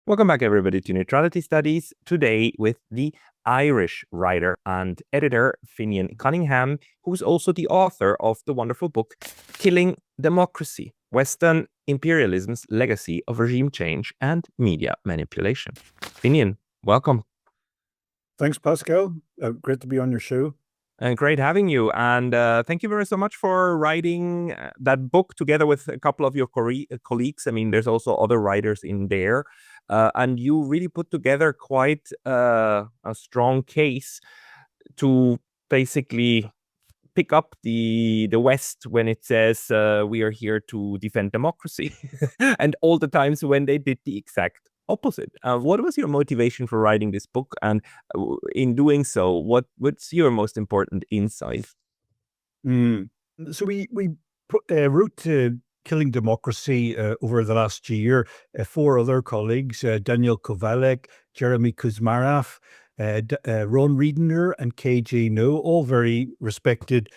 Welcome back, everybody, to Neutrality Studies. Today with the Irish writer and editor Finian Cunningham, who's also the author of the wonderful book Killing Democracy: Western Imperialism's Legacy of Regime Change and Media Manipulation. Finian, welcome. Thanks, Pascal. Great to be on your show. And great having you. And thank you very so much for writing that book together with a couple of your colleagues. I mean, there's also other writers in there. And you really put together quite a strong case to basically pick up the West when it says we are here to defend democracy, and all the times when they did the exact opposite. What was your motivation for writing this book, and in doing so, what's your most important insight? So we wrote Killing Democracy over the last year. Four other colleagues, Daniel Kovalek, Jeremy Kuzmarov, Ron Riedner, and KJ No, all very respected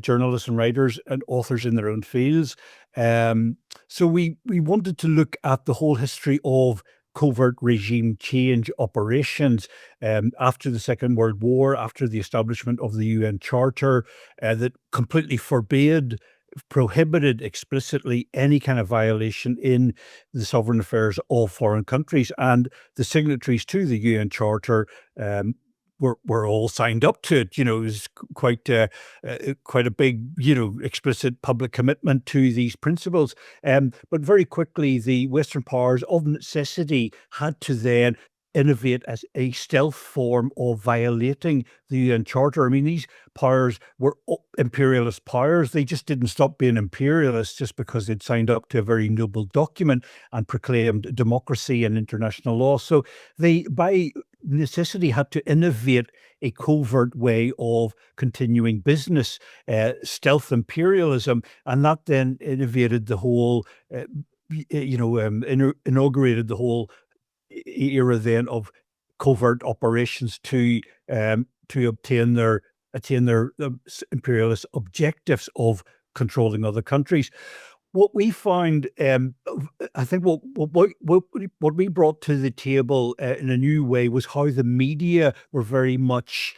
journalists and writers and authors in their own fields. So we wanted to look at the whole history of covert regime change operations after the Second World War, after the establishment of the UN Charter that completely prohibited explicitly any kind of violation in the sovereign affairs of foreign countries. And the signatories to the UN Charter were all signed up to it. It was quite a big, explicit public commitment to these principles. But very quickly, the Western powers of necessity had to then innovate as a stealth form of violating the UN Charter. I mean, these powers were imperialist powers. They just didn't stop being imperialists just because they'd signed up to a very noble document and proclaimed democracy and international law. So they, by necessity, had to innovate a covert way of continuing business, stealth imperialism, and that then innovated the whole, inaugurated the whole era then of covert operations to attain their imperialist objectives of controlling other countries. What we found, I think, what we brought to the table in a new way was how the media were very much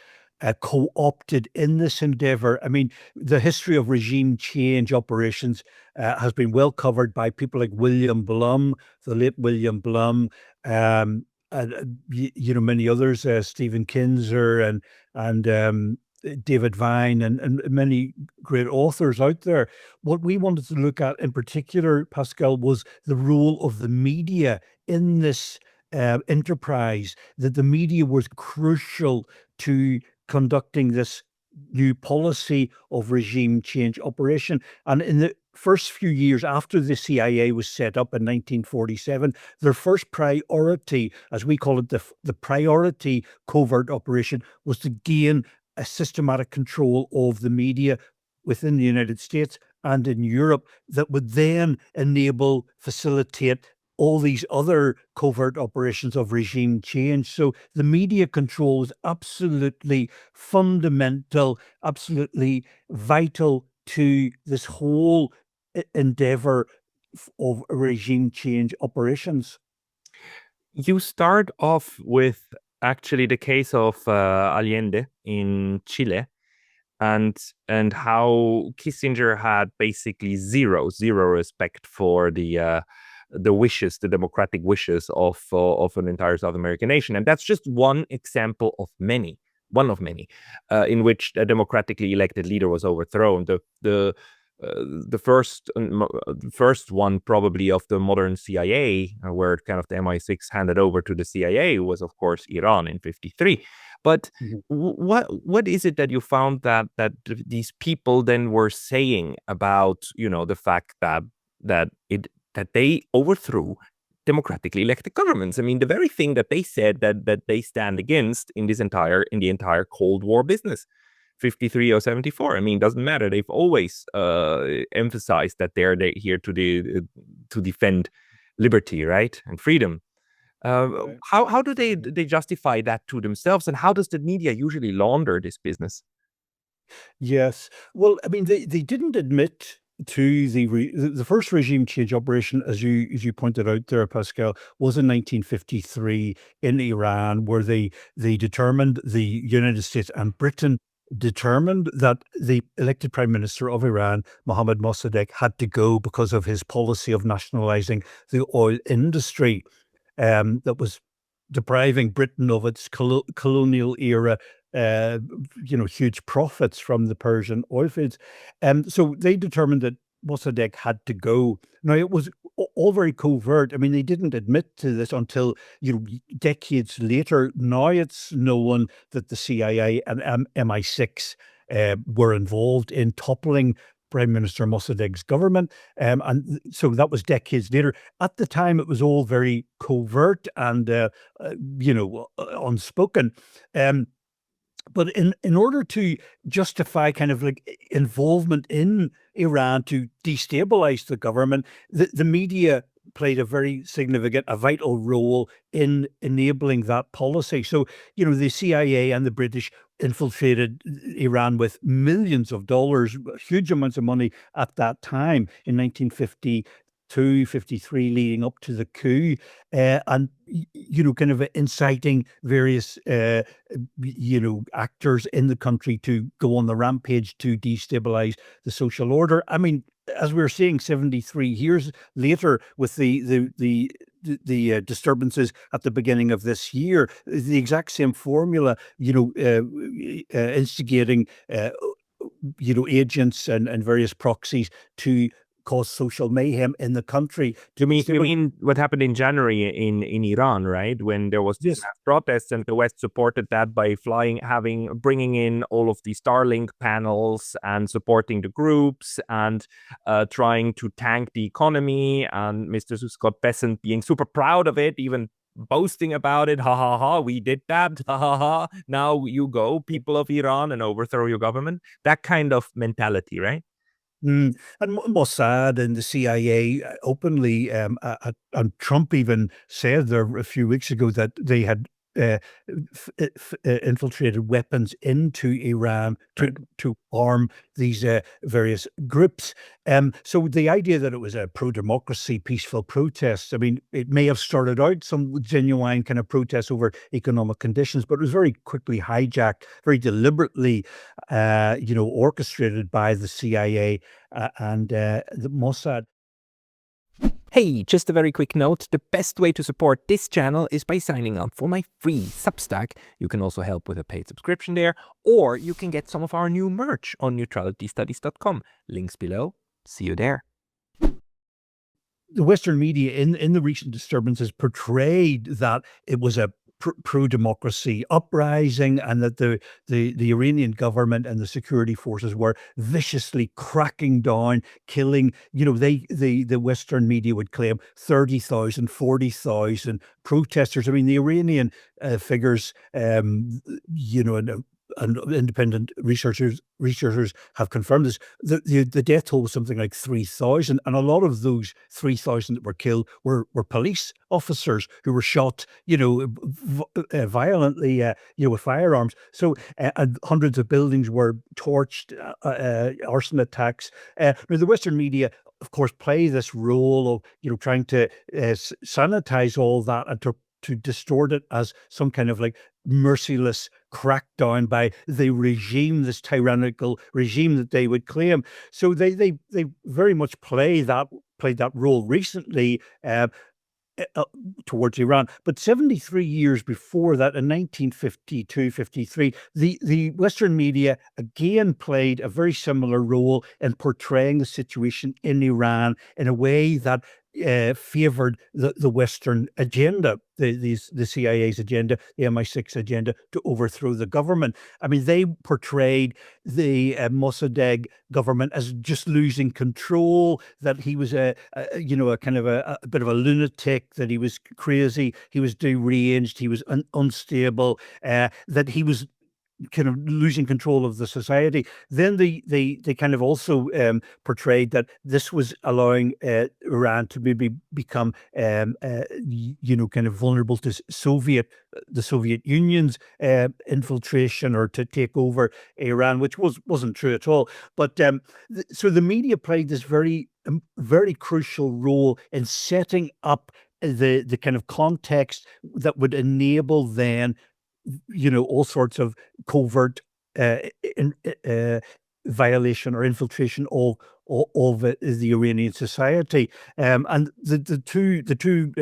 co-opted in this endeavor. I mean, the history of regime change operations has been well covered by people like William Blum, the late William Blum, and many others, Stephen Kinzer and David Vine and many great authors out there. What we wanted to look at in particular, Pascal, was the role of the media in this enterprise, that the media was crucial to conducting this new policy of regime change operation. And in the first few years after the CIA was set up in 1947, their first priority, as we call it, the priority covert operation, was to gain a systematic control of the media within the United States and in Europe that would then facilitate all these other covert operations of regime change. So the media control is absolutely fundamental, absolutely vital to this whole endeavor of regime change operations. You start off with actually the case of Allende in Chile, and how Kissinger had basically zero respect for the wishes, the democratic wishes of an entire South American nation, and that's just one example of many, in which a democratically elected leader was overthrown. The first one probably of the modern CIA, where kind of the MI6 handed over to the CIA, was of course Iran in '53. But what is it that you found that these people then were saying about the fact that they overthrew democratically elected governments? I mean, the very thing that they said that they stand against in the entire Cold War business. 53 or 74. I mean, doesn't matter. They've always emphasized that they're here to defend liberty, right, and freedom. Right. How do they justify that to themselves, and how does the media usually launder this business? Yes. Well, I mean, they didn't admit to the first regime change operation, as you pointed out there, Pascal, was in 1953 in Iran, where they determined, the United States and Britain determined, that the elected prime minister of Iran, Mohammad Mossadegh, had to go because of his policy of nationalizing the oil industry, that was depriving Britain of its colonial era, uh, huge profits from the Persian oil fields. So they determined that Mossadegh had to go. Now, it was all very covert. I mean, they didn't admit to this until, decades later. Now it's known that the CIA and MI6 were involved in toppling Prime Minister Mossadegh's government. And so that was decades later. At the time, it was all very covert and, unspoken. Um, but in order to justify kind of like involvement in Iran to destabilize the government, the media played a very significant, a vital role in enabling that policy. So, the CIA and the British infiltrated Iran with millions of dollars, huge amounts of money at that time in 1952, 53, leading up to the coup, and, kind of inciting various, actors in the country to go on the rampage to destabilize the social order. I mean, as we're seeing 73 years later with the disturbances at the beginning of this year, the exact same formula, instigating, agents and various proxies to cause social mayhem in the country. You mean what happened in January in Iran, right? When there was Yes. mass protests and the West supported that by bringing in all of the Starlink panels and supporting the groups and trying to tank the economy, and Mr. Scott Bessent being super proud of it, even boasting about it. Ha ha ha, we did that. Ha ha ha. Now you go, people of Iran, and overthrow your government. That kind of mentality, right? And Mossad and the CIA openly, and Trump even said there a few weeks ago that they had uh, infiltrated weapons into Iran to arm these various groups. So the idea that it was a pro-democracy, peaceful protest, I mean, it may have started out some genuine kind of protest over economic conditions, but it was very quickly hijacked, very deliberately, orchestrated by the CIA and the Mossad. Hey, just a very quick note. The best way to support this channel is by signing up for my free Substack. You can also help with a paid subscription there, or you can get some of our new merch on neutralitystudies.com. Links below. See you there. The Western media in the recent disturbances portrayed that it was a pro-democracy uprising, and that the Iranian government and the security forces were viciously cracking down, killing. The Western media would claim 30,000, 40,000 protesters. I mean, the Iranian figures, and independent researchers have confirmed this. The death toll was something like 3,000, and a lot of those 3,000 that were killed were police officers who were shot, violently, with firearms. So, and hundreds of buildings were torched, arson attacks. Now, the Western media, of course, play this role of, trying to sanitize all that and to distort it as some kind of like merciless crackdown by the regime, this tyrannical regime that they would claim. So they very much played that role recently, towards Iran. But 73 years before that, in 1952, 53, the Western media again played a very similar role in portraying the situation in Iran in a way that favored the Western agenda, the CIA's agenda, the MI6 agenda to overthrow the government. I mean, they portrayed the Mossadegh government as just losing control, that he was a kind of a bit of a lunatic, that he was crazy, he was deranged, he was unstable, that he was kind of losing control of the society. Then they kind of also portrayed that this was allowing Iran to maybe become kind of vulnerable to the Soviet Union's infiltration or to take over Iran, which wasn't true at all. But so the media played this very crucial role in setting up the kind of context that would enable then all sorts of covert uh, in, violation or infiltration of the Iranian society. And the two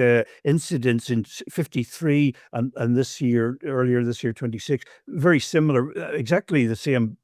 incidents in 53 and earlier this year, 26, very similar, exactly the same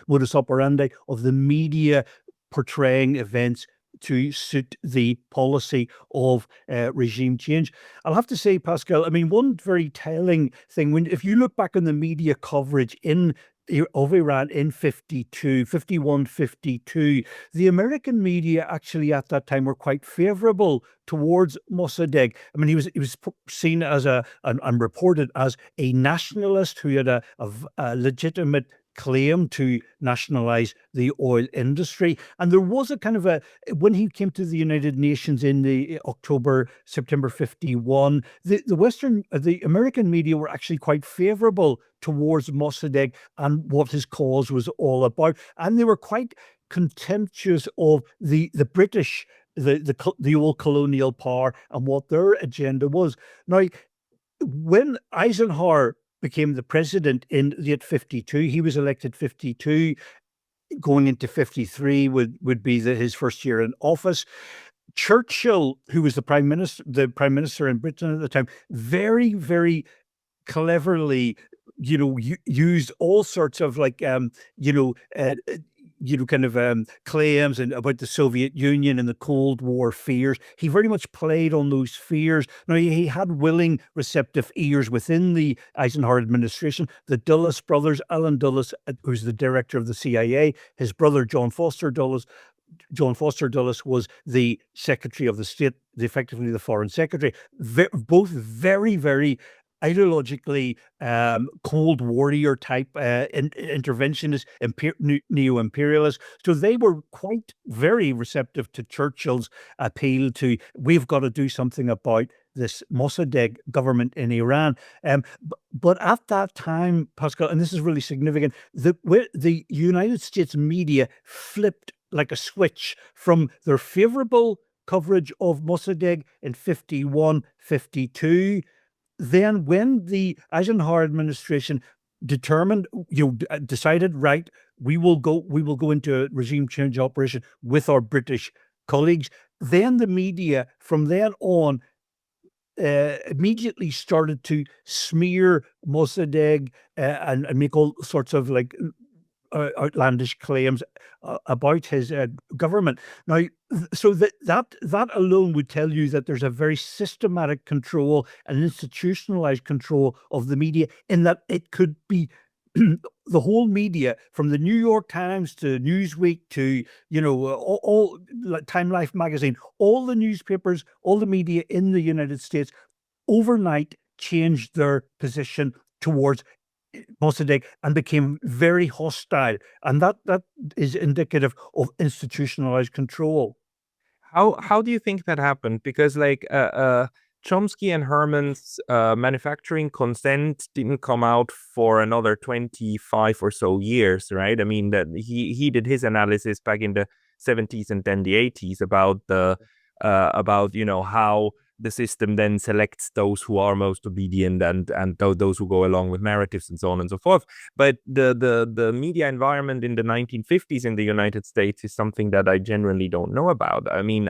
modus operandi of the media portraying events to suit the policy of regime change. I'll have to say, Pascal, I mean, one very telling thing, if you look back on the media coverage of Iran in 51, 52, the American media actually at that time were quite favorable towards Mossadegh. I mean, he was seen as and reported as a nationalist who had a legitimate claim to nationalize the oil industry. And there was a kind of when he came to the United Nations in the September 51, the American media were actually quite favorable towards Mossadegh and what his cause was all about. And they were quite contemptuous of the British, the old colonial power and what their agenda was. Now, when Eisenhower became the president in late 52, he was elected 52. Going into 53 would be his first year in office. Churchill, who was the prime minister in Britain at the time, very, very cleverly, used all sorts of kind of claims and about the Soviet Union and the Cold War fears. He very much played on those fears. Now, he had willing, receptive ears within the Eisenhower administration. The Dulles brothers, Allen Dulles, who's the director of the CIA, his brother John Foster Dulles was the Secretary of the State, effectively the Foreign Secretary. Both very, very ideologically Cold Warrior type interventionist, neo-imperialist. So they were quite very receptive to Churchill's appeal to, we've got to do something about this Mossadegh government in Iran. But at that time, Pascal, and this is really significant, the United States media flipped like a switch from their favorable coverage of Mossadegh in 51, 52. Then when the Eisenhower administration decided, right, we will go into a regime change operation with our British colleagues, then the media from then on immediately started to smear Mossadegh and make all sorts of outlandish claims about his government. Now, so that alone would tell you that there's a very systematic control and institutionalized control of the media, in that it could be the whole media, from the New York Times to Newsweek to all Time Life magazine, all the newspapers, all the media in the United States overnight changed their position towards Mossadegh and became very hostile, and that is indicative of institutionalized control. How do you think that happened? Because Chomsky and Herman's manufacturing consent didn't come out for another 25 or so years, right? I mean, that he did his analysis back in the 70s and then the 80s about about how the system then selects those who are most obedient and those who go along with narratives and so on and so forth. But the media environment in the 1950s in the United States is something that I generally don't know about. I mean,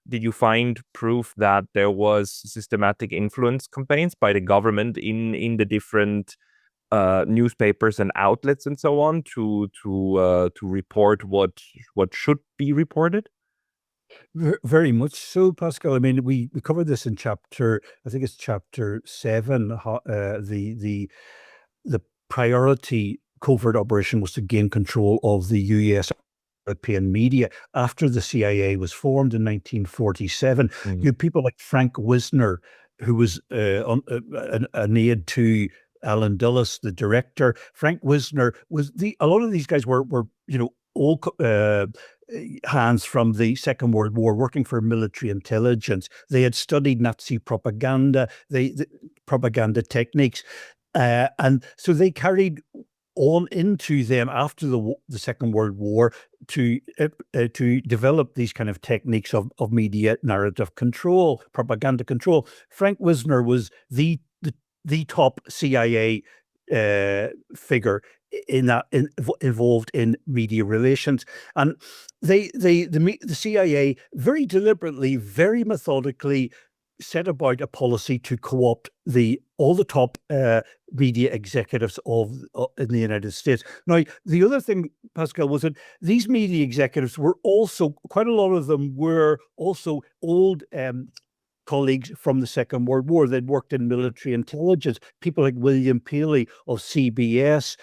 did you find proof that there was systematic influence campaigns by the government in the different newspapers and outlets and so on to report what should be reported? Very much so, Pascal. I mean, we covered this in I think it's chapter 7. The priority covert operation was to gain control of the US European media after the CIA was formed in 1947. You had people like Frank Wisner, who was an aide to Alan Dulles, the director. Frank Wisner was a lot of these guys were all hands from the Second World War working for military intelligence. They had studied Nazi propaganda, the propaganda techniques. And so they carried on into them after the Second World War to develop these kind of techniques of media narrative control, propaganda control. Frank Wisner was the top CIA figure involved in media relations, and the CIA very deliberately, very methodically set about a policy to co-opt all the top media executives in the United States. Now, the other thing, Pascal, was that these media executives were also, quite a lot of them were also old colleagues from the Second World War. They'd worked in military intelligence. People like William Paley of CBS,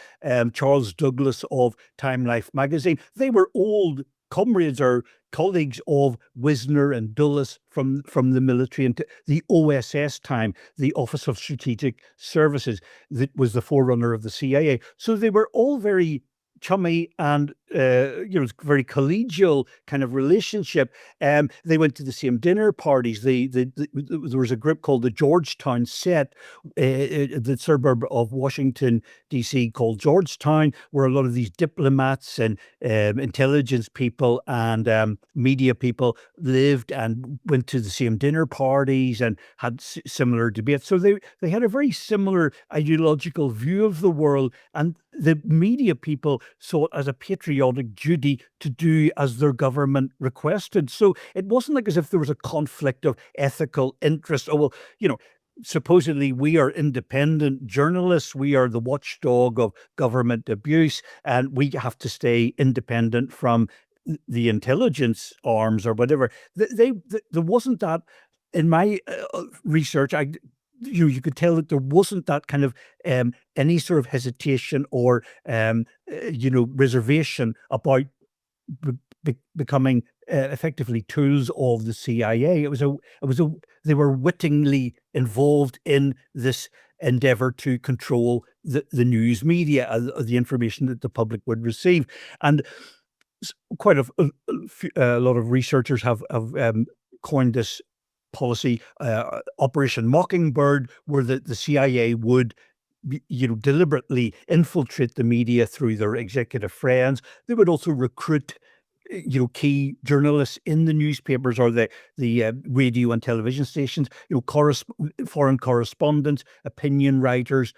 Charles Douglas of Time Life magazine. They were old comrades or colleagues of Wisner and Dulles from the military and the OSS time, the Office of Strategic Services, that was the forerunner of the CIA. So they were all very chummy and very collegial kind of relationship. They went to the same dinner parties. There was a group called the Georgetown Set, the suburb of Washington D.C. called Georgetown, where a lot of these diplomats and intelligence people and media people lived and went to the same dinner parties and had similar debates. So they had a very similar ideological view of the world, and the media people saw it as a patriotic duty to do as their government requested. So it wasn't like as if there was a conflict of ethical interest. Oh, well, supposedly we are independent journalists. We are the watchdog of government abuse, and we have to stay independent from the intelligence arms or whatever. There wasn't that in my research. You could tell that there wasn't that kind of any sort of hesitation or reservation about becoming effectively tools of the CIA. They were wittingly involved in this endeavor to control the news media, the information that the public would receive. And quite a lot of researchers have coined this policy, Operation Mockingbird, where the CIA would deliberately infiltrate the media through their executive friends. They would also recruit key journalists in the newspapers or the radio and television stations, foreign correspondents, opinion writers,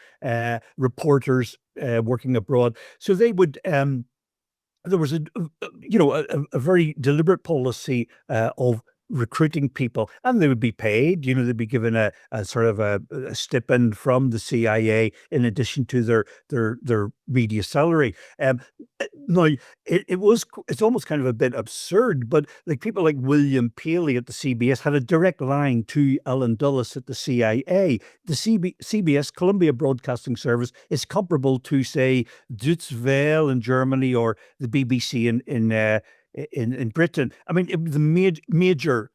reporters working abroad. So they would there was a very deliberate policy of recruiting people, and they would be paid. They'd be given a sort of a stipend from the CIA in addition to their media salary. Now it's almost kind of a bit absurd, but like people like William Paley at the CBS had a direct line to Alan Dulles at the CIA. The CBS, Columbia Broadcasting Service, is comparable to, say, Deutsche Welle in Germany or the BBC in Britain. I mean, it was the major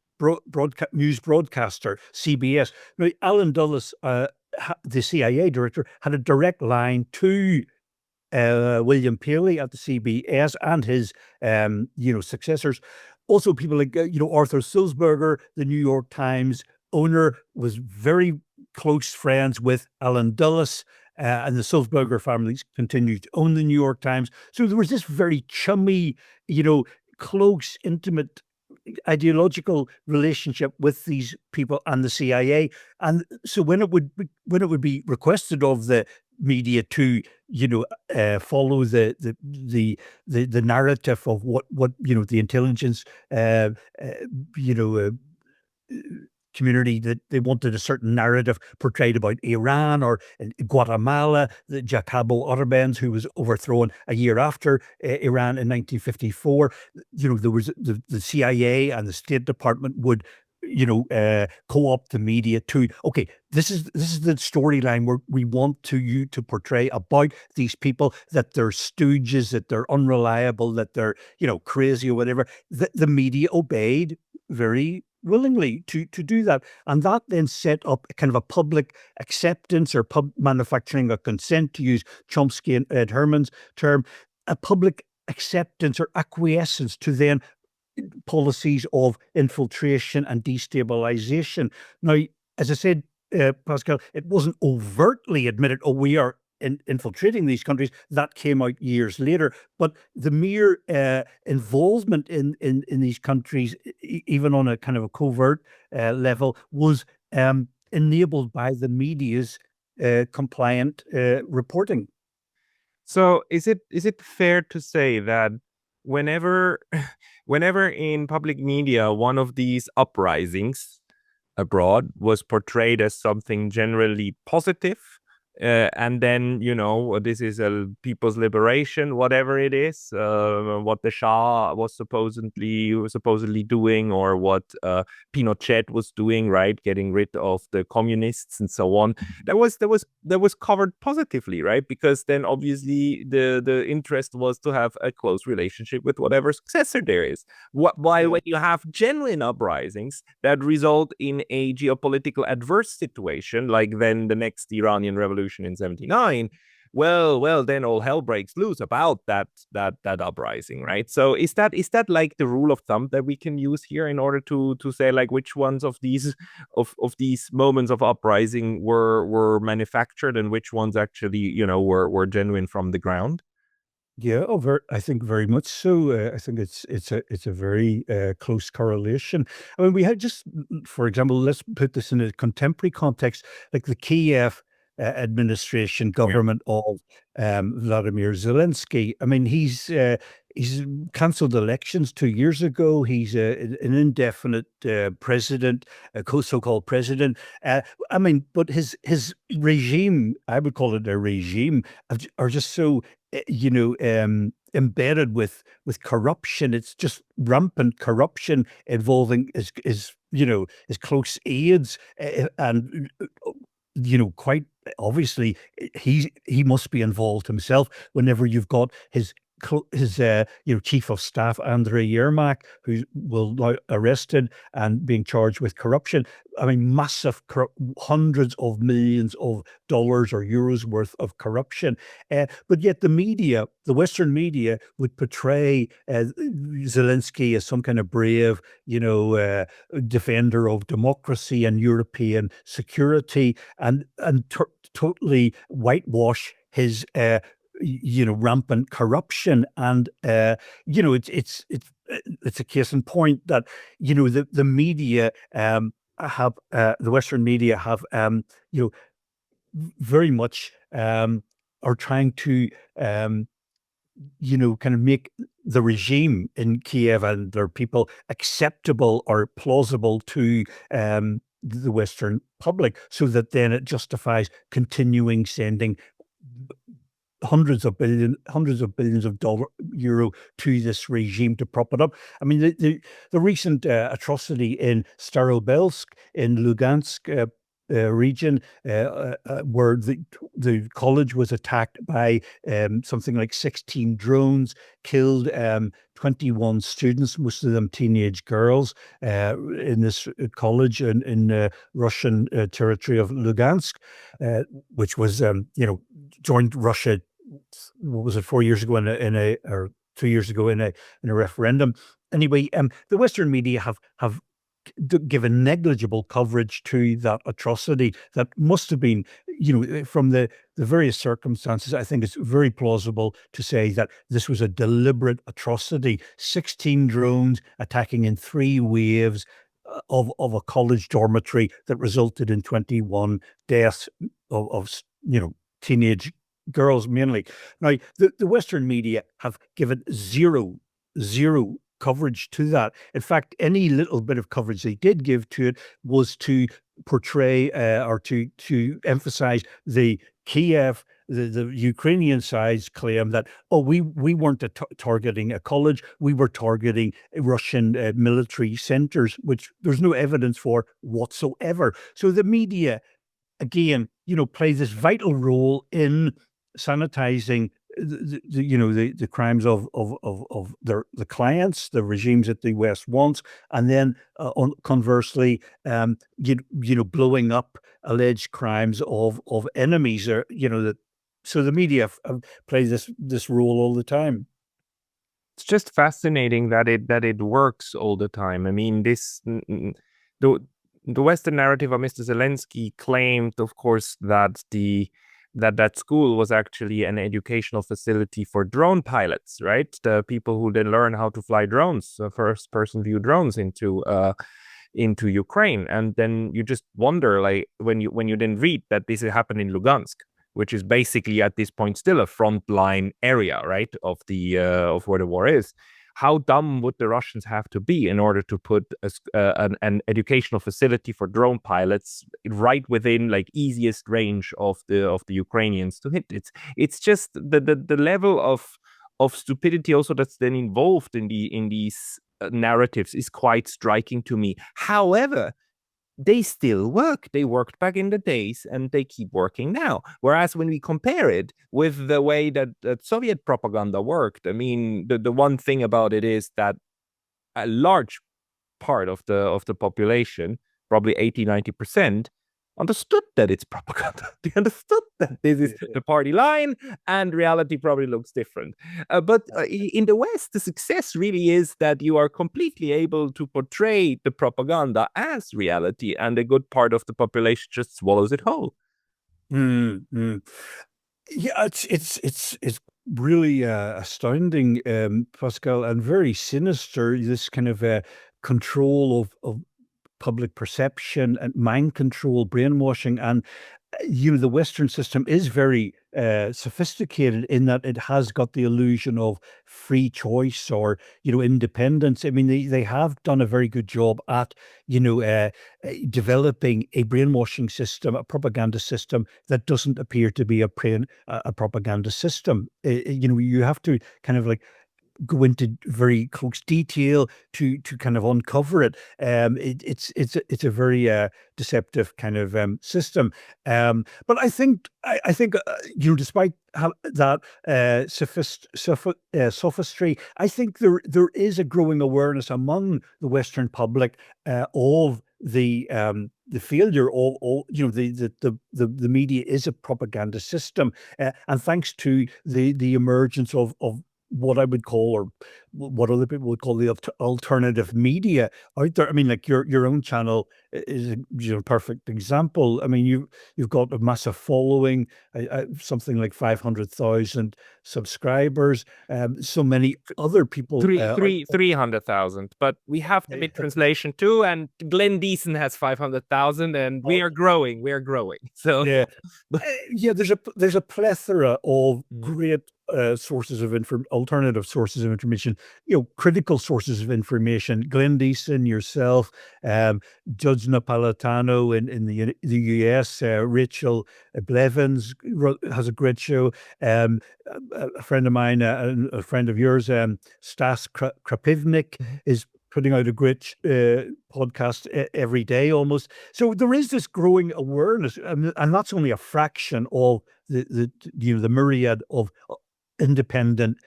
news broadcaster, CBS. Now, Alan Dulles, the CIA director, had a direct line to William Paley at the CBS and his successors. Also, people like Arthur Sulzberger, the New York Times owner, was very close friends with Alan Dulles. And the Sulzberger families continued to own the New York Times. So there was this very chummy, close, intimate, ideological relationship with these people and the CIA. And so when it would be requested of the media to follow the narrative of what the intelligence community, that they wanted a certain narrative portrayed about Iran or Guatemala, the Jacobo Arbenz, who was overthrown a year after Iran in 1954. There was the CIA and the State Department would co-opt the media to, okay, this is the storyline where we want you to portray about these people, that they're stooges, that they're unreliable, that they're crazy or whatever. The media obeyed very willingly to do that. And that then set up a kind of a public acceptance or manufacturing a consent, to use Chomsky and Ed Herman's term, a public acceptance or acquiescence to then policies of infiltration and destabilization. Now, as I said, Pascal, it wasn't overtly admitted, oh, we are infiltrating these countries. That came out years later. But the mere involvement in these countries, even on a kind of a covert level, was enabled by the media's compliant reporting. So is it fair to say that whenever whenever in public media one of these uprisings abroad was portrayed as something generally positive, and then this is a people's liberation, whatever it is, what the Shah was supposedly doing, or what Pinochet was doing, right, getting rid of the communists and so on. That was covered positively, right? Because then obviously the interest was to have a close relationship with whatever successor there is. While when you have genuine uprisings that result in a geopolitical adverse situation, like then the next Iranian revolution in 79, well, then all hell breaks loose about that uprising, right? So is that like the rule of thumb that we can use here in order to say like which ones of these moments of uprising were manufactured and which ones actually were genuine from the ground? Yeah, I think very much so. I think it's a very close correlation. I mean, we had just, for example, let's put this in a contemporary context, like the Kiev administration government of Vladimir Zelensky. I mean, he's cancelled elections 2 years ago. He's an indefinite president, a so-called president. I mean, but his regime, I would call it a regime, are just so embedded with corruption. It's just rampant corruption involving his close aides, and quite obviously he must be involved himself. Whenever you've got his chief of staff Andrei Yermak, who will now arrested and being charged with corruption. I mean, massive hundreds of millions of dollars or euros worth of corruption. But yet the Western media, would portray Zelensky as some kind of brave, defender of democracy and European security, and totally whitewash his rampant corruption. And it's a case in point that the media have the Western media have very much are trying to kind of make the regime in Kiev and their people acceptable or plausible to the Western public, so that then it justifies continuing sending hundreds of billions of euro to this regime to prop it up. I mean, the recent atrocity in Starobelsk in Lugansk region, where the college was attacked by something like 16 drones, killed 21 students, most of them teenage girls, in this college in Russian territory of Lugansk, which was joined Russia. What was it, 4 years ago or 2 years ago in a referendum? Anyway, the Western media have given negligible coverage to that atrocity that must have been, from the various circumstances. I think it's very plausible to say that this was a deliberate atrocity. 16 drones attacking in 3 waves of a college dormitory that resulted in 21 deaths of teenage girls mainly. Now, the Western media have given zero coverage to that. In fact, any little bit of coverage they did give to it was to portray or to emphasize the Kiev, the Ukrainian side's claim that, oh, we weren't targeting a college, we were targeting Russian military centers, which there's no evidence for whatsoever. So the media, again, play this vital role in sanitizing the crimes of the clients, the regimes that the West wants, and then conversely, blowing up alleged crimes of enemies, or that. So the media plays this role all the time. It's just fascinating that it works all the time. I mean, the the Western narrative of Mr. Zelensky claimed, of course, that that school was actually an educational facility for drone pilots, right? The people who then learn how to fly drones, first-person view drones into Ukraine, and then you just wonder, like when you then read that this happened in Lugansk, which is basically at this point still a frontline area, right, of where the war is. How dumb would the Russians have to be in order to put an educational facility for drone pilots right within like easiest range of the Ukrainians to hit? It's just the level of stupidity also that's then involved in these narratives is quite striking to me. However, they still work. They worked back in the days and they keep working now. Whereas when we compare it with the way that Soviet propaganda worked, I mean, the one thing about it is that a large part of the population, probably 80-90%, understood that it's propaganda. They understood that this is the party line and reality probably looks different. But in the West, the success really is that you are completely able to portray the propaganda as reality, and a good part of the population just swallows it whole. Mm-hmm. Yeah, it's really astounding, Pascal, and very sinister. This kind of control of public perception and mind control, brainwashing, and the Western system is very sophisticated in that it has got the illusion of free choice or independence. I mean, they have done a very good job at developing a brainwashing system, a propaganda system that doesn't appear to be a propaganda system. You have to kind of like go into very close detail to kind of uncover it. It's a very deceptive kind of system. But I think despite that sophistry, I think there is a growing awareness among the Western public of the failure of all the media is a propaganda system, and thanks to the emergence of what I would call, or what other people would call, the alternative media out there. I mean, like your own channel is a perfect example. I mean, you've got a massive following, something like 500,000 subscribers. So many other people, 300,000, but we have the mid translation too, and Glenn Deason has 500,000, and we are growing. So yeah, there's a plethora of great sources of alternative sources of information, critical sources of information. Glenn Deason, yourself, Judge Napolitano in the US, Rachel Blevins has a great show. A friend of mine, a friend of yours, Stas Krapivnik, is putting out a great podcast every day almost. So there is this growing awareness, and that's only a fraction of the myriad of independent,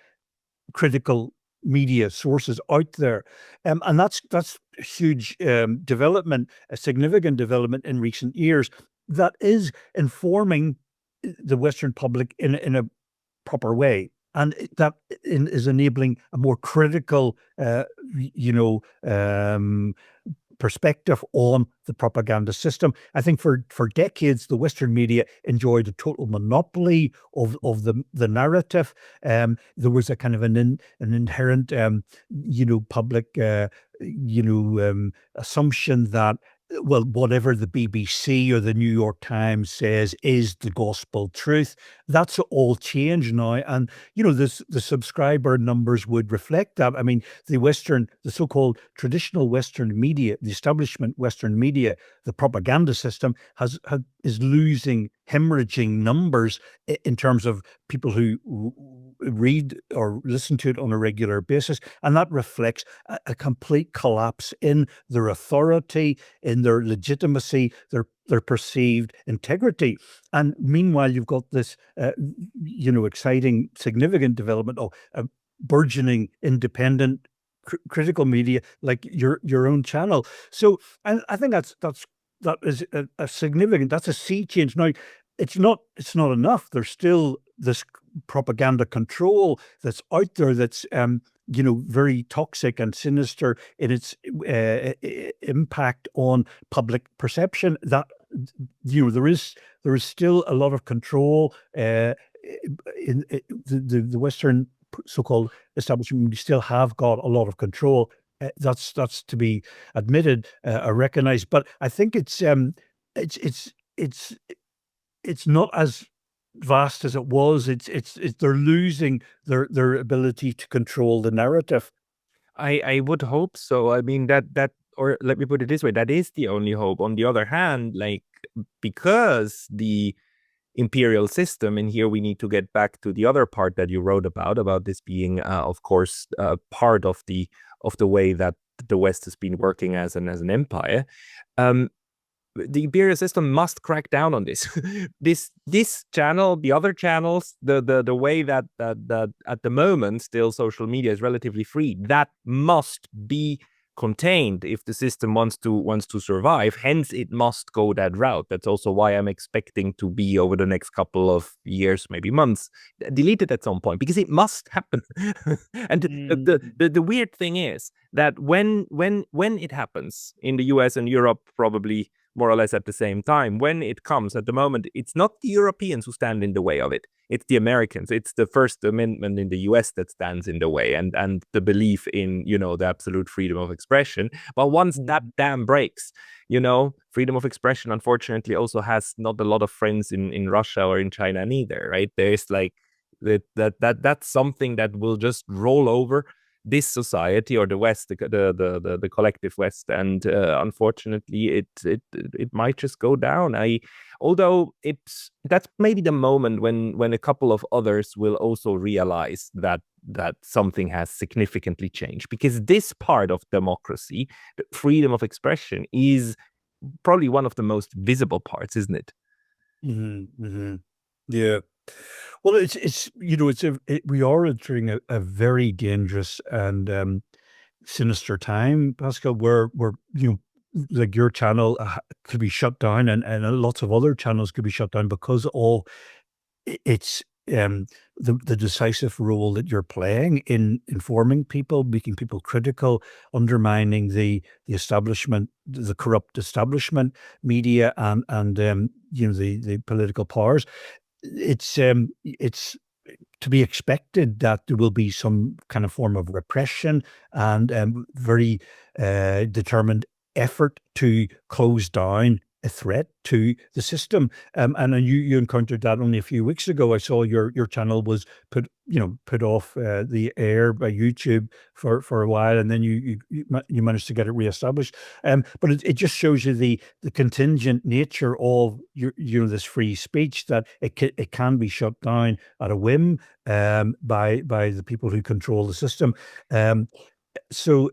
critical media sources out there, and that's a huge development, a significant development in recent years that is informing the Western public in a proper way, and that is enabling a more critical, perspective on the propaganda system. I think for decades, the Western media enjoyed a total monopoly of the narrative. There was a kind of an inherent, public, assumption that, well, whatever the BBC or the New York Times says is the gospel truth. That's all changed now, and the subscriber numbers would reflect that. I mean, the so-called traditional Western media, the establishment Western media, the propaganda system is losing, hemorrhaging numbers in terms of people who read or listen to it on a regular basis, and that reflects a complete collapse in their authority, in their legitimacy, their their perceived integrity. And meanwhile, you've got this, exciting, significant development of burgeoning independent critical media like your own channel. So I think that is a significant, that's a sea change. Now, it's not enough. There's still this propaganda control that's out there that's very toxic and sinister in its impact on public perception. That there is still a lot of control in the Western so-called establishment. We still have got a lot of control. That's to be admitted or recognized. But I think it's not as vast as it was. It's they're losing their ability to control the narrative. I would hope so. I mean that or let me put it this way, that is the only hope. On the other hand, like, because the imperial system, and here we need to get back to the other part that you wrote about this being of course part of the way that the West has been working as an empire. The imperial system must crack down on this. this channel, the other channels, the way that at the moment still social media is relatively free, that must be contained if the system wants to survive. Hence, it must go that route. That's also why I'm expecting to be, over the next couple of years, maybe months, deleted at some point, because it must happen. And the weird thing is that when it happens in the US and Europe, probably more or less at the same time, when it comes, at the moment, it's not the Europeans who stand in the way of it. It's the Americans. It's the First Amendment in the US that stands in the way, and the belief in, the absolute freedom of expression. But once that dam breaks, freedom of expression, unfortunately, also has not a lot of friends in Russia or in China neither, right? There's like that's something that will just roll over this society, or the West, the collective West, and unfortunately, it might just go down. Although that's maybe the moment when a couple of others will also realize that something has significantly changed, because this part of democracy, the freedom of expression, is probably one of the most visible parts, isn't it? Mm-hmm, mm-hmm. Yeah. Well, we are entering a very dangerous and sinister time, Pascal, where like your channel could be shut down, and lots of other channels could be shut down because of it's the decisive role that you're playing in informing people, making people critical, undermining the establishment, the corrupt establishment media, and the political powers. It's to be expected that there will be some kind of form of repression and very determined effort to close down a threat to the system. And then you encountered that only a few weeks ago. I saw your channel was put off the air by YouTube for a while, and then you managed to get it reestablished. But it just shows you the contingent nature of this free speech, that it can be shut down at a whim by the people who control the system. So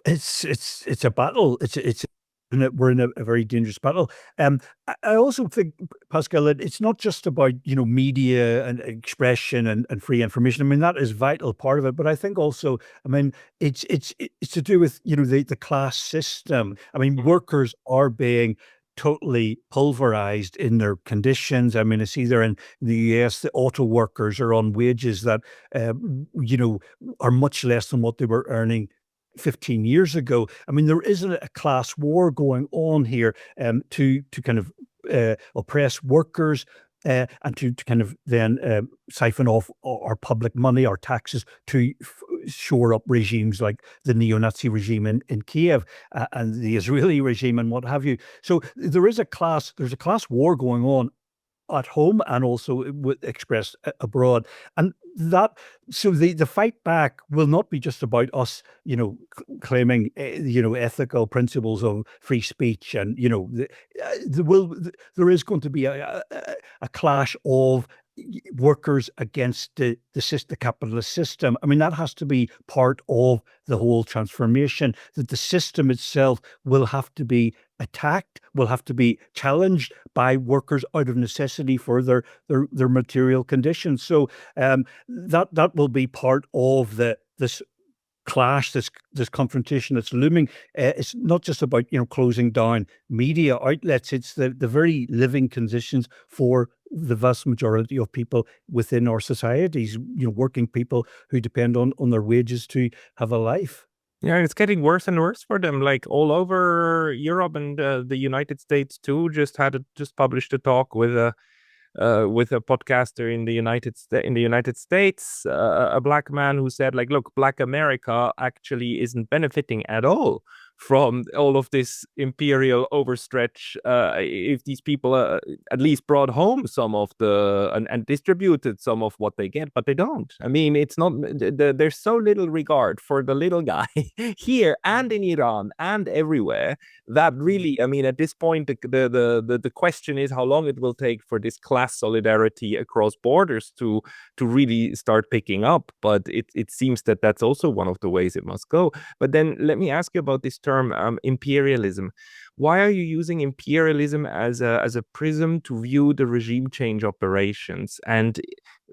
it's a battle. We're in a very dangerous battle. I also think, Pascal, that it's not just about media and expression and free information. I mean, that is a vital part of it, but I think also, I mean, it's to do with the class system. I mean, workers are being totally pulverized in their conditions. I mean, it's either in the US, the auto workers are on wages that are much less than what they were earning 15 years ago. I mean, there isn't a class war going on here to kind of oppress workers and to kind of then siphon off our public money, our taxes, to shore up regimes like the neo-Nazi regime in Kiev and the Israeli regime and what have you. So there's a class war going on at home and also expressed abroad. And that, so the fight back will not be just about us, claiming, ethical principles of free speech, and there is going to be a clash of workers against the capitalist system. I mean, that has to be part of the whole transformation, that the system itself will have to be attacked, will have to be challenged by workers out of necessity for their material conditions. So that will be part of this clash, this confrontation that's looming. It's not just about closing down media outlets. It's the very living conditions for the vast majority of people within our societies. Working people who depend on their wages to have a life. Yeah, it's getting worse and worse for them. Like all over Europe and the United States too. Just published a talk with a podcaster in the United States, a black man who said, like, look, Black America actually isn't benefiting at all from all of this imperial overstretch. If these people at least brought home some of and distributed some of what they get, but they don't. I mean, it's not. There's so little regard for the little guy here and in Iran and everywhere that really, I mean, at this point, the question is how long it will take for this class solidarity across borders to really start picking up. But it seems that that's also one of the ways it must go. But then let me ask you about this term, imperialism. Why are you using imperialism as a prism to view the regime change operations? And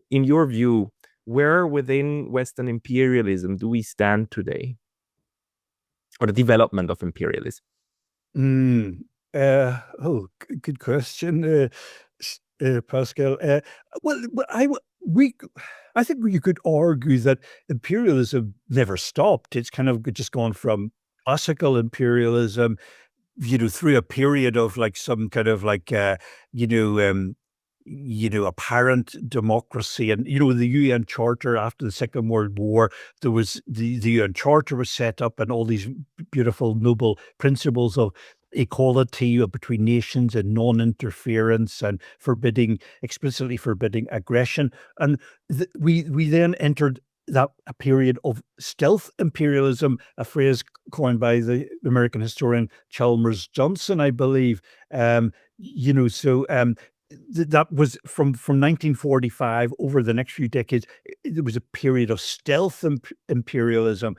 in your view, where within Western imperialism do we stand today? Or the development of imperialism? Mm, good question, Pascal. I think you could argue that imperialism never stopped. It's kind of just gone from classical imperialism, through a period of like some kind of like, you know, um, apparent democracy. And, the UN Charter after the Second World War, there was the UN Charter was set up, and all these beautiful, noble principles of equality between nations and non-interference and explicitly forbidding aggression. And we then entered that a period of stealth imperialism, a phrase coined by the American historian Chalmers Johnson, I believe. That was from 1945 over the next few decades. There was a period of stealth imperialism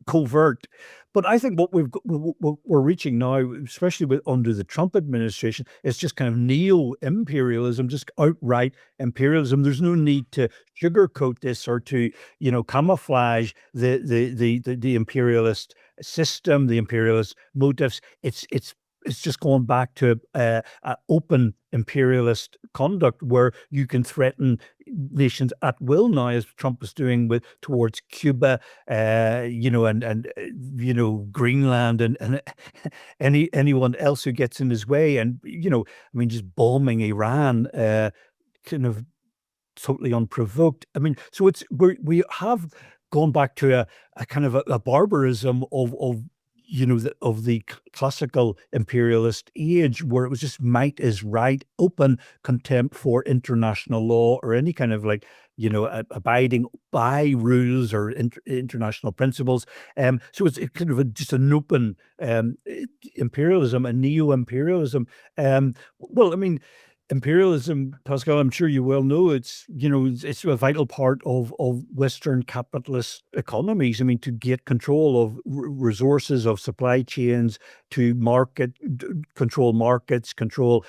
covert. But I think what we're reaching now, especially under the Trump administration, is just kind of neo-imperialism, just outright imperialism. There's no need to sugarcoat this or to camouflage the imperialist system, the imperialist motives. It's just going back to open imperialist conduct where you can threaten nations at will now, as Trump is doing towards Cuba, Greenland, and anyone else who gets in his way, and I mean, just bombing Iran, kind of totally unprovoked. I mean, so we have gone back to a kind of a barbarism of the classical imperialist age, where it was just might is right, open contempt for international law or any kind of like abiding by rules or international principles. So it's kind of just an open imperialism, a neo-imperialism. Well, I mean, imperialism, Pascal, I'm sure you well know, it's a vital part of Western capitalist economies. I mean, to get control of resources, of supply chains, to control markets, control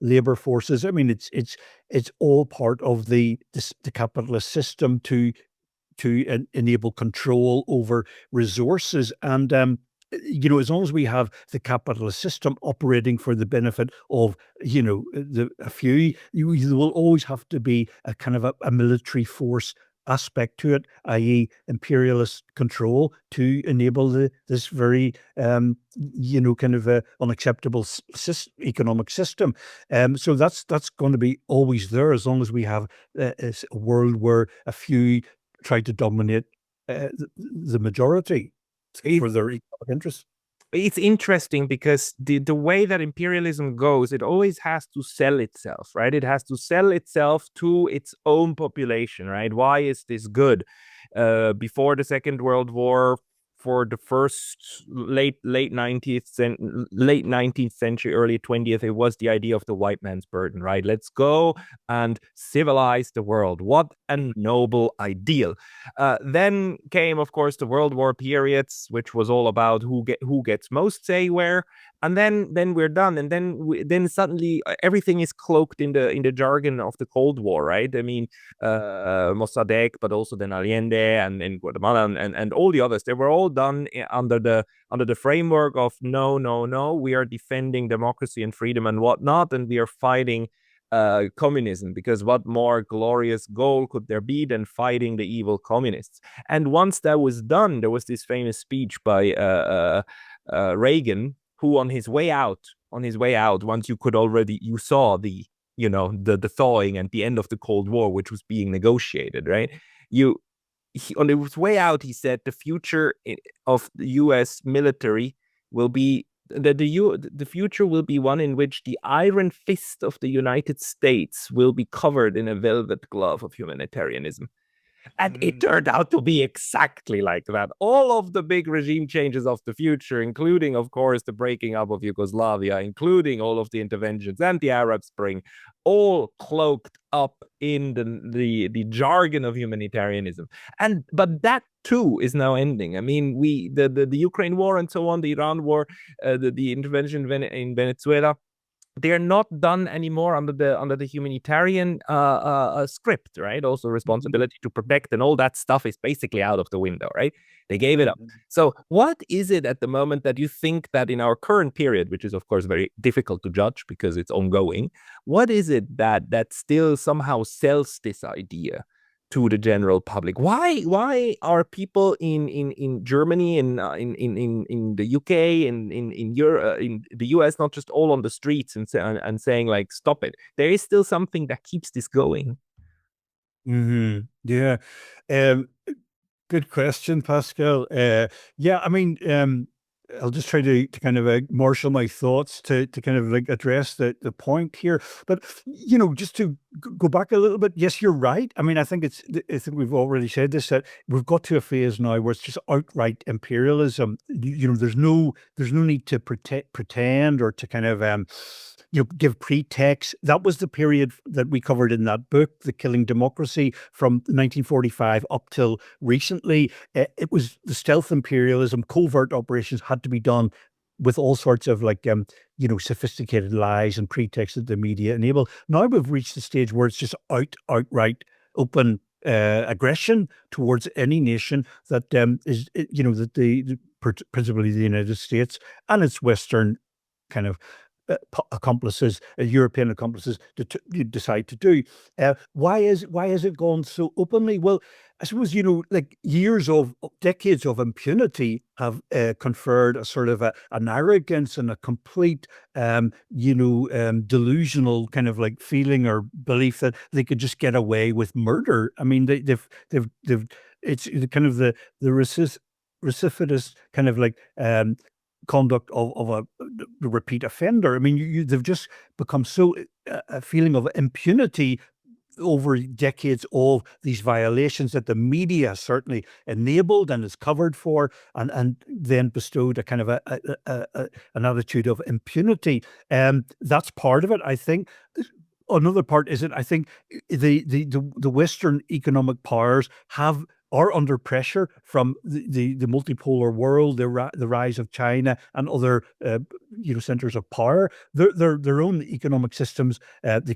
labor forces. I mean, it's all part of the capitalist system to enable control over resources. And as long as we have the capitalist system operating for the benefit of a few, you will always have to be a kind of a military force aspect to it, i.e., imperialist control, to enable this very kind of unacceptable economic system. So that's going to be always there as long as we have a world where a few try to dominate the majority for their economic interests. It's interesting because the way that imperialism goes, it always has to sell itself, right? It has to sell itself to its own population, right? Why is this good? Before the Second World War, for the first late 19th century, early 20th, it was the idea of the white man's burden, right? Let's go and civilize the world. What a noble ideal. Then came, of course, the World War periods, which was all about who gets most say where, and then we're done, and then suddenly everything is cloaked in the jargon of the Cold War, right? I mean, Mossadegh, but also then Allende and Guatemala and all the others. They were all done under the framework of no, no, no. We are defending democracy and freedom and whatnot, and we are fighting communism, because what more glorious goal could there be than fighting the evil communists? And once that was done, there was this famous speech by Reagan, who on his way out, once you saw the the thawing and the end of the Cold War, which was being negotiated, right? On his way out, he said the future of the U.S. military will be that the future will be one in which the iron fist of the United States will be covered in a velvet glove of humanitarianism. And it turned out to be exactly like that. All of the big regime changes of the future, including, of course, the breaking up of Yugoslavia, including all of the interventions and the Arab Spring, all cloaked up in the jargon of humanitarianism. But that too is now ending. I mean, the Ukraine war and so on, the Iran war, the intervention in Venezuela, they're not done anymore under the humanitarian script, right? Also responsibility to protect and all that stuff is basically out of the window, right? They gave it up. So what is it at the moment that you think that in our current period, which is of course very difficult to judge because it's ongoing, what is it that still somehow sells this idea to the general public? Why are people in Germany and in the UK and in Europe, in the US, not just all on the streets and saying like stop it? There is still something that keeps this going. Yeah. Good question, Pascal. Yeah, I mean, I'll just try to kind of marshal my thoughts to kind of like address the point here. But just to go back a little bit, yes, you're right. I mean, I think we've already said this, that we've got to a phase now where it's just outright imperialism. There's no need to pretend or to kind of give pretext. That was the period that we covered in that book, The Killing Democracy, from 1945 up till recently. It was the stealth imperialism, covert operations had to be done with all sorts of like, sophisticated lies and pretexts that the media enable. Now we've reached the stage where it's just outright open aggression towards any nation that is, that principally the United States and its Western kind of accomplices, European accomplices, decide to do. Why is it gone so openly? Well, I suppose like decades of impunity have conferred a sort of an arrogance and a complete, delusional kind of like feeling or belief that they could just get away with murder. I mean, they've it's kind of the recidivist kind of like conduct of a repeat offender. I mean, they've just become so a feeling of impunity over decades of these violations that the media certainly enabled and is covered for, and then bestowed a kind of an attitude of impunity. That's part of it, I think. Another part is that I think the Western economic powers are under pressure from the multipolar world, the rise of China and other centers of power. Their own economic systems, the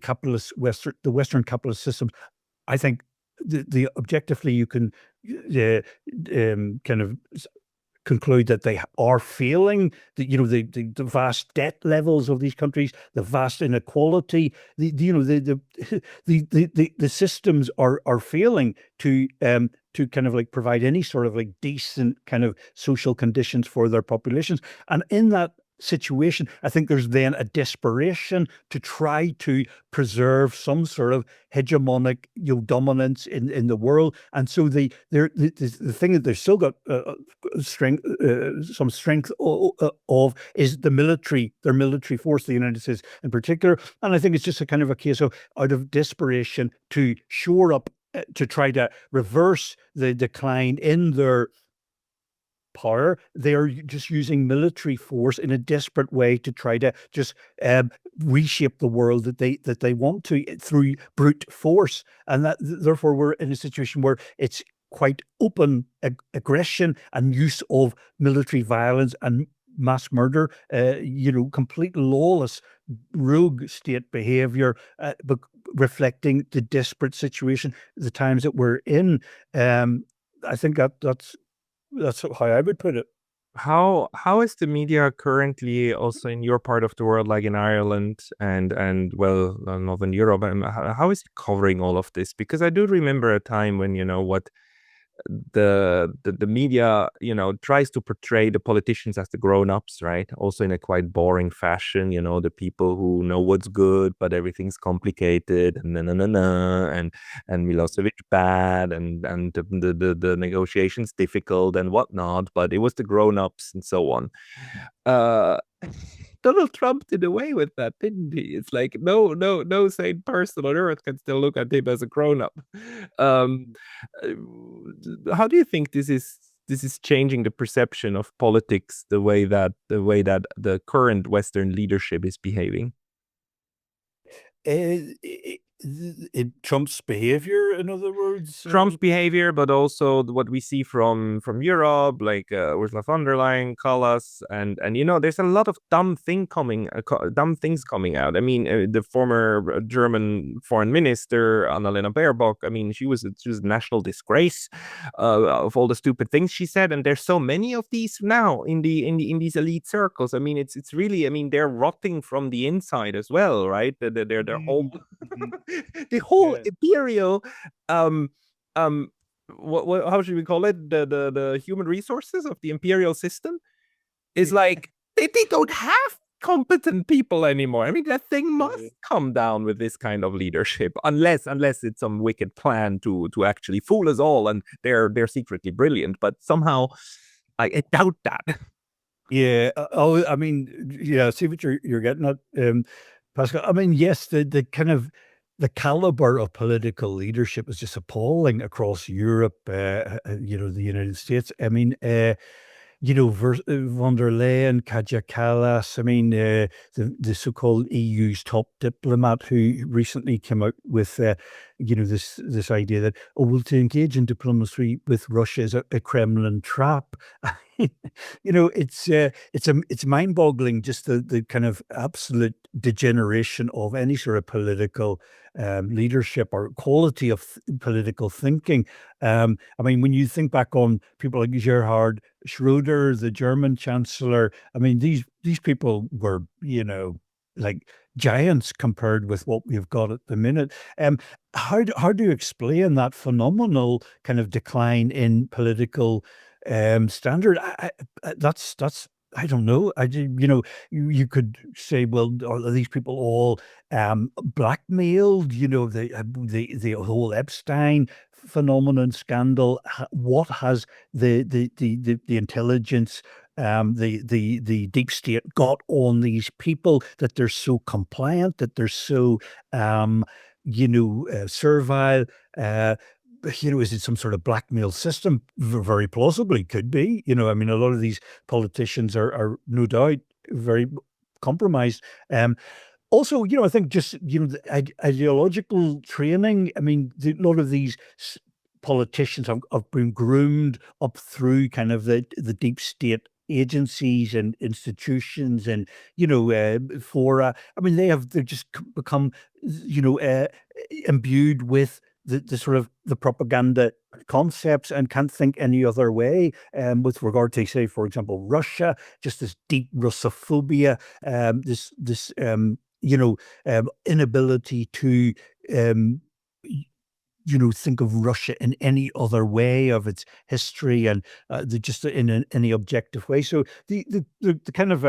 Western capitalist systems. I think the objectively you can kind of conclude that they are failing. The vast debt levels of these countries, the vast inequality, the systems are failing to kind of like provide any sort of like decent kind of social conditions for their populations. And in that situation, I think there's then a desperation to try to preserve some sort of hegemonic dominance in the world. And so the thing that they've still got some strength of is their military force, the United States in particular. And I think it's just a kind of a case of out of desperation to shore up, to try to reverse the decline in their power. They are just using military force in a desperate way to try to just reshape the world that they want to through brute force, and that therefore we're in a situation where it's quite open aggression and use of military violence and mass murder, complete lawless rogue state behavior, but reflecting the desperate situation, the times that we're in. Um, I think that's how I would put it. How is the media currently also in your part of the world, like in Ireland and well, Northern Europe? How is it covering all of this? Because I do remember a time when, what the media, tries to portray the politicians as the grown-ups, right? Also in a quite boring fashion, the people who know what's good, but everything's complicated and and Milosevic bad and the negotiations difficult and whatnot, but it was the grown-ups and so on. Uh Donald Trump did away with that, didn't he? It's like no sane person on earth can still look at him as a grown-up. Um, how do you think this is changing the perception of politics, the way that the current Western leadership is behaving? Trump's behavior, in other words. Trump's behavior, but also what we see from Europe, like Ursula von der Leyen, Callas, and there's a lot of dumb things coming out. I mean, the former German foreign minister Annalena Baerbock. I mean, she was a national disgrace of all the stupid things she said, and there's so many of these now in these elite circles. I mean, it's really. I mean, they're rotting from the inside as well, right? Their whole Mhm. the whole Yeah. imperial um um what how should we call it, the human resources of the imperial system is like they don't have competent people anymore. I mean, that thing must Yeah. come down with this kind of leadership, unless it's some wicked plan to actually fool us all, and they're secretly brilliant, but somehow I doubt that. Yeah. Oh, I mean, yeah. See what you're getting at, Pascal. I mean, yes, the kind of the caliber of political leadership is just appalling across Europe. The United States. I mean, von der Leyen, Kaja Kallas. I mean, the so-called EU's top diplomat who recently came out with, this idea that, oh, well, to engage in diplomacy with Russia is a Kremlin trap. It's mind-boggling, just the kind of absolute degeneration of any sort of political leadership or quality of political thinking. I mean, when you think back on people like Gerhard Schroeder, the German chancellor, I mean, these people were, like giants compared with what we've got at the minute. How do you explain that phenomenal kind of decline in political standard? That's I don't know. You could say, well, are these people all blackmailed? The whole Epstein phenomenon scandal. What has the intelligence, the deep state got on these people that they're so compliant, that they're so servile? Is it some sort of blackmail system? Very plausibly could be. I mean, a lot of these politicians are no doubt very compromised. Also, I think just, the ideological training. I mean, a lot of these politicians have been groomed up through kind of the deep state agencies and institutions and, fora. I mean, they've just become, imbued with the sort of the propaganda concepts and can't think any other way. With regard to, say, for example, Russia, just this deep Russophobia, this inability to um, think of Russia in any other way of its history and just in any objective way. So the kind of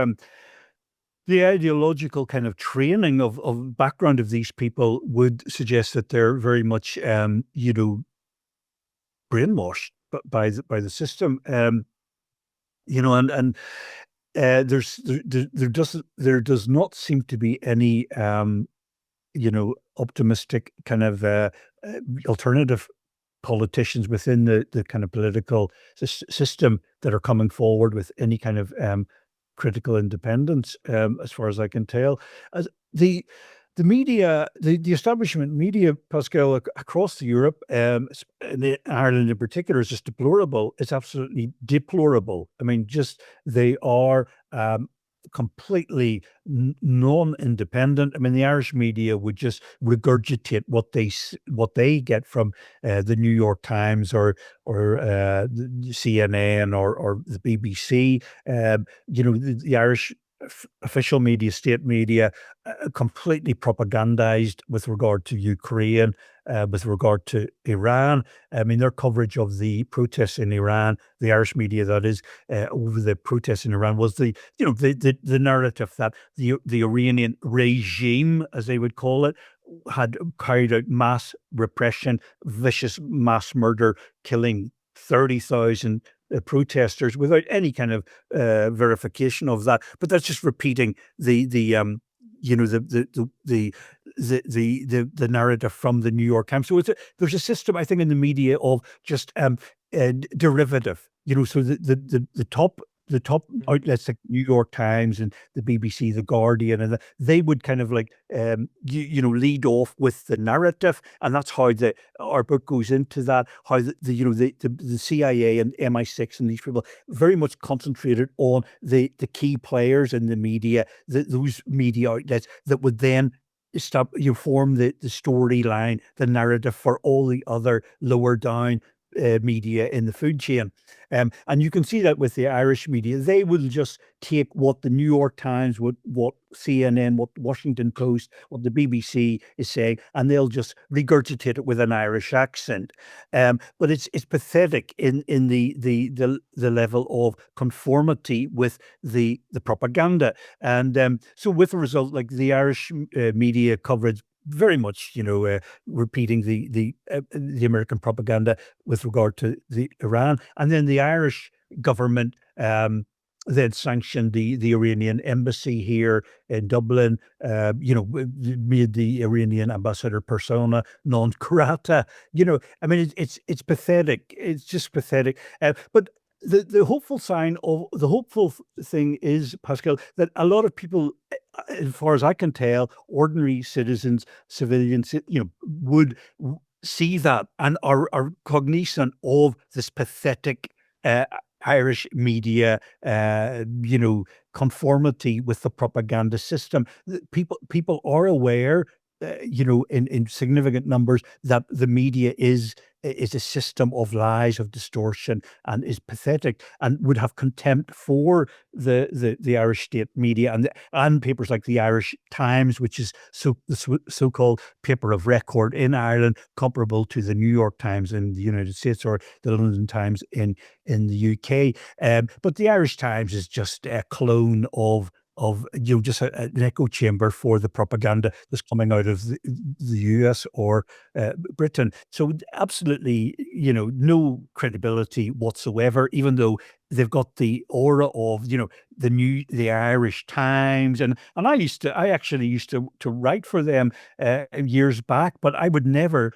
the ideological kind of training of background of these people would suggest that they're very much brainwashed by the system. And there does not seem to be any optimistic kind of alternative politicians within the kind of political system that are coming forward with any kind of critical independence, as far as I can tell. As the media, the establishment media, Pascal, across Europe, in Ireland in particular, is just deplorable. It's absolutely deplorable. I mean, just they are completely non-independent. I mean, the Irish media would just regurgitate what they get from the New York Times or the CNN or the BBC. The Irish official media, state media, completely propagandized with regard to Ukraine, with regard to Iran. I mean, their coverage of the protests in Iran, the Irish media that is, over the protests in Iran was the narrative that the Iranian regime, as they would call it, had carried out mass repression, vicious mass murder, killing 30,000 protesters without any kind of verification of that. But that's just repeating the the narrative from the New York Times. So there's a system, I think, in the media of just derivative. So the top outlets like New York Times and the BBC, the Guardian, and they would kind of like lead off with the narrative, and that's how our book goes into that. How the CIA and MI6 and these people very much concentrated on the key players in the media, those media outlets that would then form the storyline, the narrative for all the other lower down media in the food chain. And you can see that with the Irish media. They will just take what the New York Times, what CNN, what Washington Post, what the BBC is saying, and they'll just regurgitate it with an Irish accent. But it's pathetic in the level of conformity with the propaganda. And so with the result, like the Irish media coverage very much, repeating the American propaganda with regard to the Iran, and then the Irish government then sanctioned the Iranian embassy here in Dublin. Made the Iranian ambassador persona non grata. I mean, it's pathetic. It's just pathetic. But the hopeful thing is, Pascal, that a lot of people, as far as I can tell, ordinary citizens, civilians, would see that and are cognizant of this pathetic Irish media, conformity with the propaganda system. People are aware, in significant numbers, that the media is a system of lies, of distortion, and is pathetic, and would have contempt for the Irish state media and papers like the Irish Times, which is the so-called paper of record in Ireland, comparable to the New York Times in the United States or the London Times in the UK. But the Irish Times is just a clone of just an echo chamber for the propaganda that's coming out of the US or Britain. So absolutely, no credibility whatsoever, even though they've got the aura of, the Irish Times. And I actually used to write for them years back, but I would never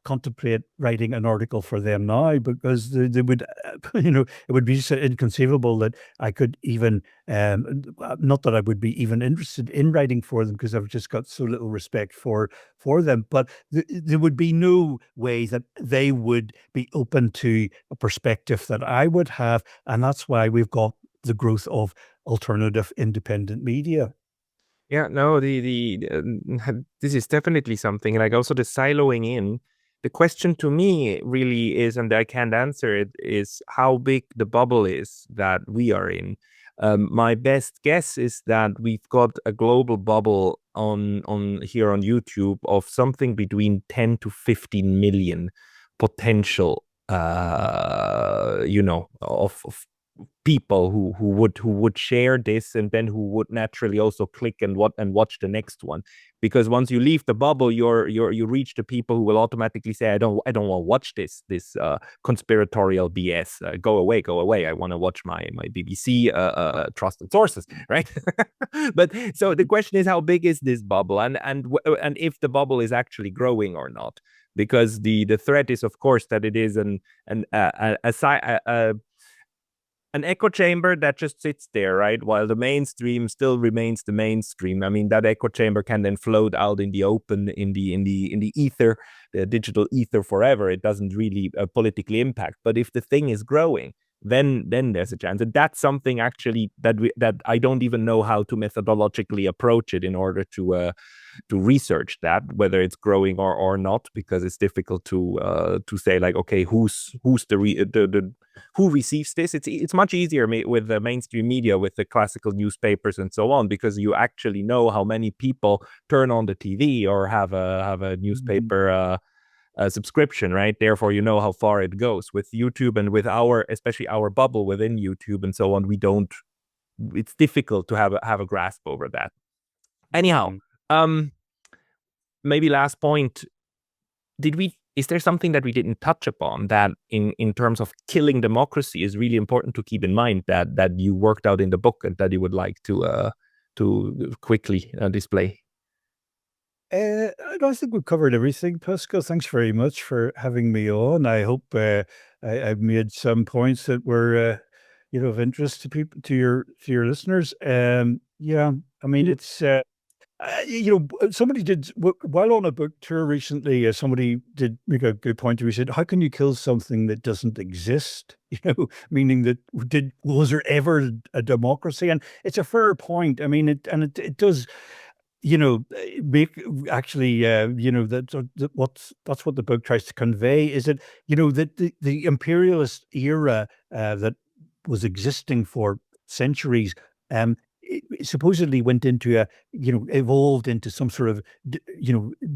contemplate writing an article for them now, because they would, it would be so inconceivable that I could even, not that I would be even interested in writing for them, because I've just got so little respect for them. But there would be no way that they would be open to a perspective that I would have. And that's why we've got the growth of alternative independent media. Yeah, no, this is definitely something. Like also the siloing in. The question to me really is, and I can't answer it, is how big the bubble is that we are in. My best guess is that we've got a global bubble on here on YouTube of something between 10 to 15 million potential, of people who would share this, and then who would naturally also click and watch the next one. Because once you leave the bubble, you reach the people who will automatically say, I don't want to watch this conspiratorial BS. Go away. I want to watch my BBC trusted sources, right? But so the question is, how big is this bubble, and if the bubble is actually growing or not? Because the threat is, of course, that it is an echo chamber that just sits there, right? While the mainstream still remains the mainstream. I mean, that echo chamber can then float out in the open, in the ether, the digital ether forever. It doesn't really politically impact. But if the thing is growing, then there's a chance. And that's something actually that I don't even know how to methodologically approach it in order to research that, whether it's growing or not, because it's difficult to say, like, okay, who's the who receives this. It's much easier with the mainstream media, with the classical newspapers and so on, because you actually know how many people turn on the TV or have a newspaper subscription, right? Therefore, you know how far it goes. With YouTube and with especially our bubble within YouTube and so on, we don't. It's difficult to have a grasp over that. Anyhow, maybe last point. Is there something that we didn't touch upon that in terms of killing democracy is really important to keep in mind, that you worked out in the book and that you would like to quickly display? I think we've covered everything, Pascal. Thanks very much for having me on. I hope I've made some points that were, of interest to people, to your listeners. Yeah, I mean, it's somebody did, while on a book tour recently, somebody did make a good point. He said, how can you kill something that doesn't exist? Meaning that was there ever a democracy? And it's a fair point. I mean, it does, make actually, that's what the book tries to convey, is that, that the imperialist era that was existing for centuries, it supposedly went into evolved into some sort of,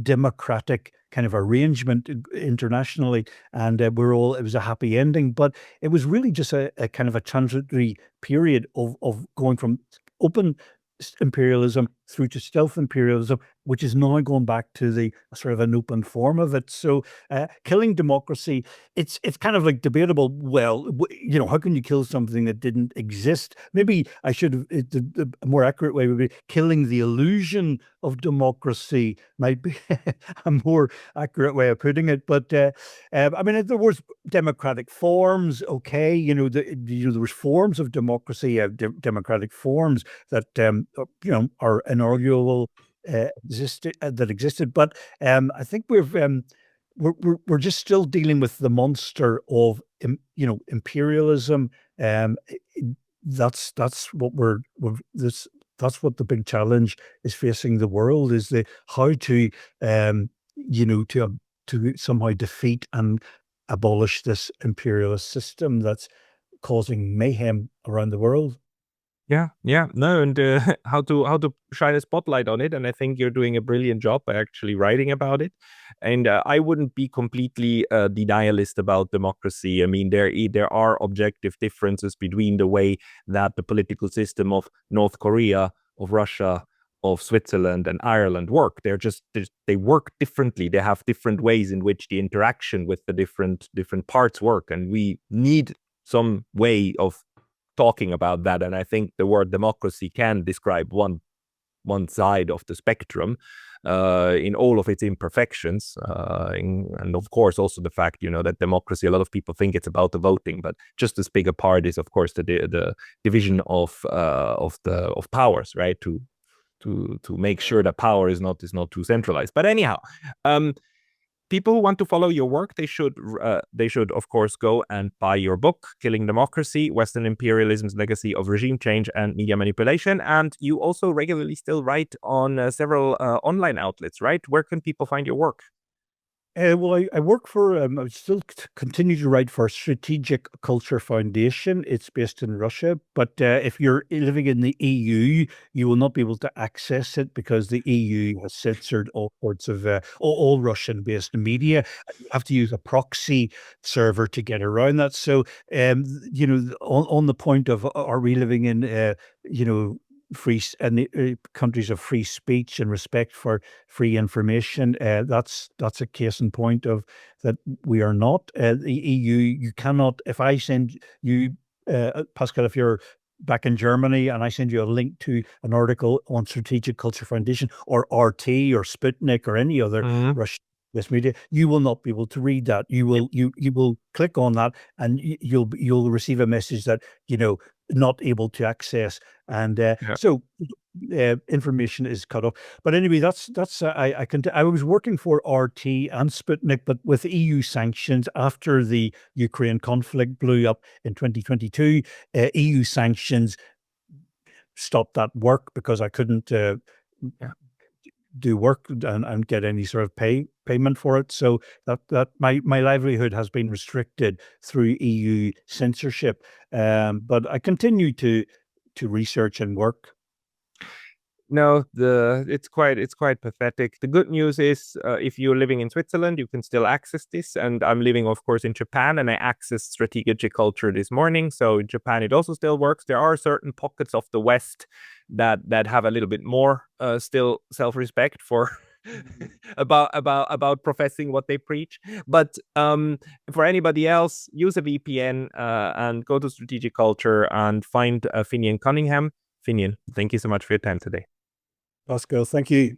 democratic kind of arrangement internationally. And it was a happy ending, but it was really just a kind of a transitory period of going from open imperialism through to stealth imperialism, which is now going back to the sort of an open form of it. So killing democracy, it's kind of like debatable. Well, how can you kill something that didn't exist? Maybe I should have, the more accurate way would be killing the illusion of democracy might be a more accurate way of putting it. But I mean, there was democratic forms. Okay, there was forms of democracy, democratic forms that are inarguable, that existed. But I think we're just still dealing with the monster of imperialism. That's that's what the big challenge is facing the world, is the how to to somehow defeat and abolish this imperialist system that's causing mayhem around the world. Yeah, no, and how to shine a spotlight on it, and I think you're doing a brilliant job by actually writing about it. And I wouldn't be completely denialist about democracy. I mean, there are objective differences between the way that the political system of North Korea, of Russia, of Switzerland, and Ireland work. They work differently. They have different ways in which the interaction with the different parts work, and we need some way of talking about that. And I think the word democracy can describe one side of the spectrum in all of its imperfections, and of course also the fact that democracy, a lot of people think it's about the voting, but just as big a part is, of course, the division of powers, right? To make sure that power is not too centralized. But anyhow, people who want to follow your work, they should of course go and buy your book, Killing Democracy: Western Imperialism's Legacy of Regime Change and Media Manipulation. And you also regularly still write on several online outlets, right? Where can people find your work? Well, I work for, I still continue to write for Strategic Culture Foundation. It's based in Russia. But if you're living in the EU, you will not be able to access it because the EU has censored all sorts of, all Russian-based media. You have to use a proxy server to get around that. So, on the point of, are we living in, you know, and the countries of free speech and respect for free information. That's a case in point of that we are not. The EU, you cannot. If I send you, Pascal, if you're back in Germany and I send you a link to an article on Strategic Culture Foundation or RT or Sputnik or any other Mhm. Russian this media, you will not be able to read that. You will click on that and you'll receive a message that not able to access, and Yeah. so information is cut off. But anyway, that's I was working for RT and Sputnik, but with EU sanctions after the Ukraine conflict blew up in 2022, EU sanctions stopped that work because I couldn't Yeah. do work and get any sort of payment for it. So that my livelihood has been restricted through EU censorship. But I continue to research and work. No, it's quite pathetic. The good news is, if you're living in Switzerland, you can still access this. And I'm living, of course, in Japan, and I accessed strategic culture this morning. So in Japan, it also still works. There are certain pockets of the West that have a little bit more still self-respect for about professing what they preach. But for anybody else, use a VPN and go to strategic culture and find Finian Cunningham. Finian, thank you so much for your time today. Pascal, thank you.